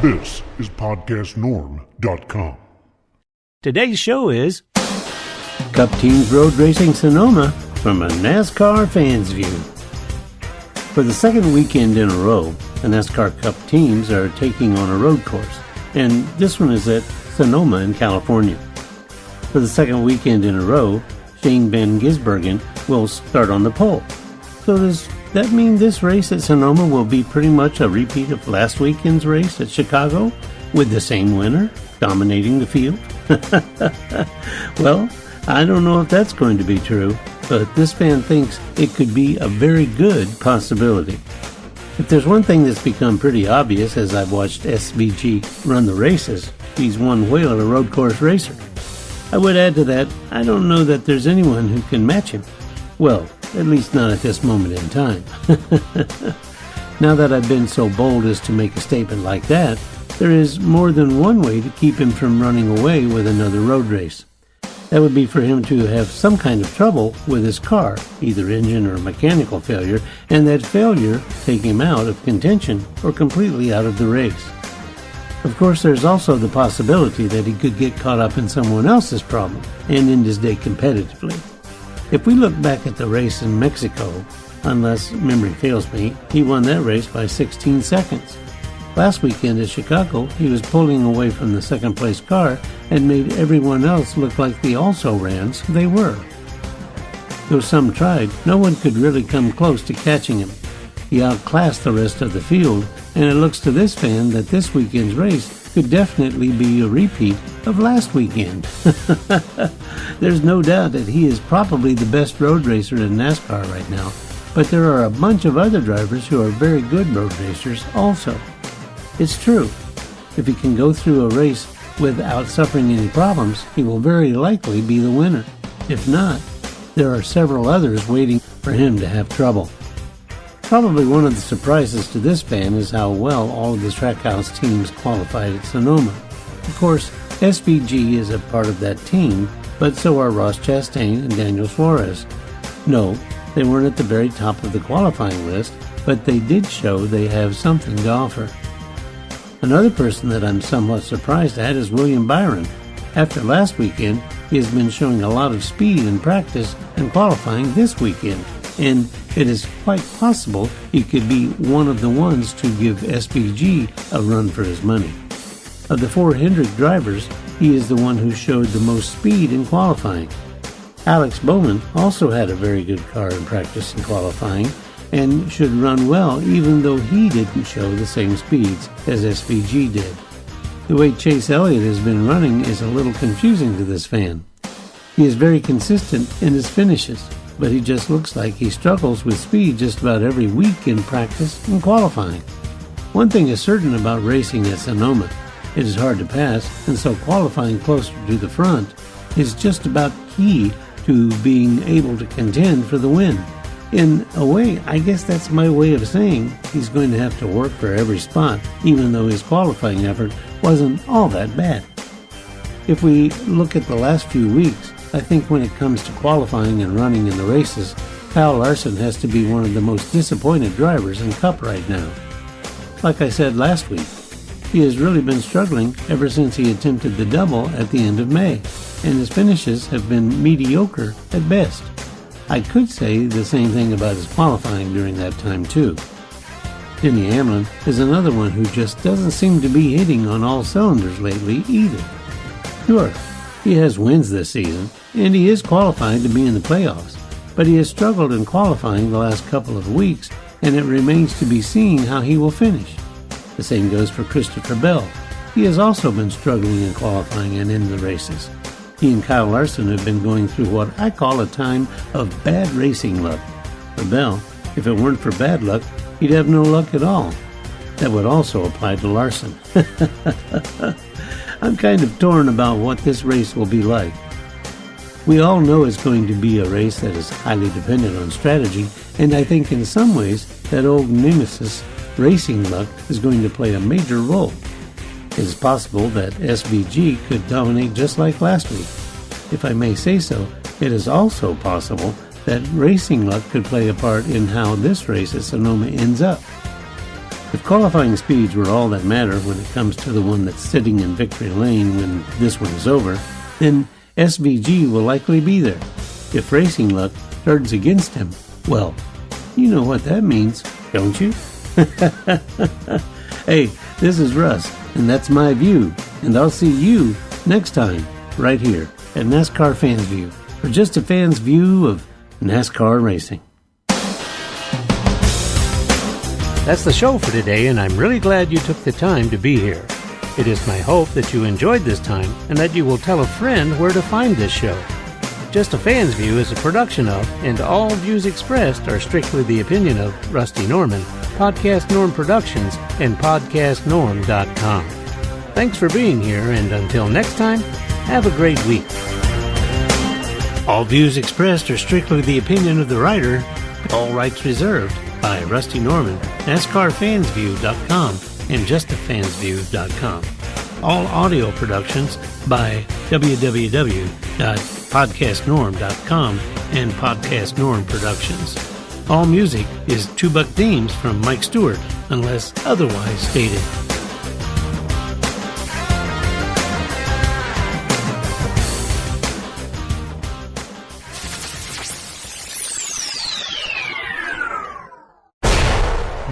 This is Podcastnorm.com. Today's show is Cup Teams Road Racing Sonoma from a NASCAR fan's view. For the second weekend in a row, the NASCAR Cup teams are taking on a road course, and this one is at Sonoma in California. For the second weekend in a row, Shane Van Gisbergen will start on the pole. So does that mean this race at Sonoma will be pretty much a repeat of last weekend's race at Chicago, with the same winner dominating the field? Well, I don't know if that's going to be true, but this fan thinks it could be a very good possibility. If there's one thing that's become pretty obvious as I've watched SVG run the races, he's one whale of a road course racer. I would add to that, I don't know that there's anyone who can match him. Well, at least not at this moment in time. Now that I've been so bold as to make a statement like that, there is more than one way to keep him from running away with another road race. That would be for him to have some kind of trouble with his car, either engine or mechanical failure, and that failure take him out of contention or completely out of the race. Of course, there's also the possibility that he could get caught up in someone else's problem and end his day competitively. If we look back at the race in Mexico, unless memory fails me, he won that race by 16 seconds. Last weekend at Chicago, he was pulling away from the second place car and made everyone else look like the also-rans they were. Though some tried, no one could really come close to catching him. He outclassed the rest of the field, and it looks to this fan that this weekend's race could definitely be a repeat of last weekend. There's no doubt that he is probably the best road racer in NASCAR right now, but there are a bunch of other drivers who are very good road racers also. It's true. If he can go through a race without suffering any problems, he will very likely be the winner. If not, there are several others waiting for him to have trouble. Probably one of the surprises to this fan is how well all of the Trackhouse teams qualified at Sonoma. Of course, SVG is a part of that team, but so are Ross Chastain and Daniel Suarez. No, they weren't at the very top of the qualifying list, but they did show they have something to offer. Another person that I'm somewhat surprised at is William Byron. After last weekend, he has been showing a lot of speed in practice and qualifying this weekend, and it is quite possible he could be one of the ones to give SVG a run for his money. Of the four Hendrick drivers, he is the one who showed the most speed in qualifying. Alex Bowman also had a very good car in practice and qualifying, and should run well even though he didn't show the same speeds as SVG did. The way Chase Elliott has been running is a little confusing to this fan. He is very consistent in his finishes, but he just looks like he struggles with speed just about every week in practice and qualifying. One thing is certain about racing at Sonoma. It is hard to pass, and so qualifying closer to the front is just about key to being able to contend for the win. In a way, I guess that's my way of saying he's going to have to work for every spot, even though his qualifying effort wasn't all that bad. If we look at the last few weeks, I think when it comes to qualifying and running in the races, Kyle Larson has to be one of the most disappointed drivers in Cup right now. Like I said last week, he has really been struggling ever since he attempted the double at the end of May, and his finishes have been mediocre at best. I could say the same thing about his qualifying during that time too. Denny Hamlin is another one who just doesn't seem to be hitting on all cylinders lately either. Sure, he has wins this season, and he is qualified to be in the playoffs, but he has struggled in qualifying the last couple of weeks, and it remains to be seen how he will finish. The same goes for Christopher Bell. He has also been struggling in qualifying and in the races. He and Kyle Larson have been going through what I call a time of bad racing luck. For Bell, if it weren't for bad luck, he'd have no luck at all. That would also apply to Larson. I'm kind of torn about what this race will be like. We all know it's going to be a race that is highly dependent on strategy, and I think in some ways that old nemesis, racing luck, is going to play a major role. It is possible that SVG could dominate just like last week. If I may say so, it is also possible that racing luck could play a part in how this race at Sonoma ends up. If qualifying speeds were all that matter when it comes to the one that's sitting in victory lane when this one is over, then SVG will likely be there. If racing luck turns against him, well, you know what that means, don't you? Hey, this is Russ, and that's my view, and I'll see you next time, right here at NASCAR Fans View, for just a fan's view of NASCAR racing. That's the show for today, and I'm really glad you took the time to be here. It is my hope that you enjoyed this time and that you will tell a friend where to find this show. Just a Fan's View is a production of, and all views expressed are strictly the opinion of, Rusty Norman, Podcastnorm Productions, and Podcastnorm.com. Thanks for being here, and until next time, have a great week. All views expressed are strictly the opinion of the writer, all rights reserved, by Rusty Norman, NASCARFansView.com, and JustAFansView.com. All audio productions by www.podcastnorm.com and Podcastnorm Productions. All music is $2 themes from Mike Stewart, unless otherwise stated.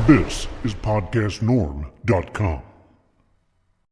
This is Podcastnorm.com.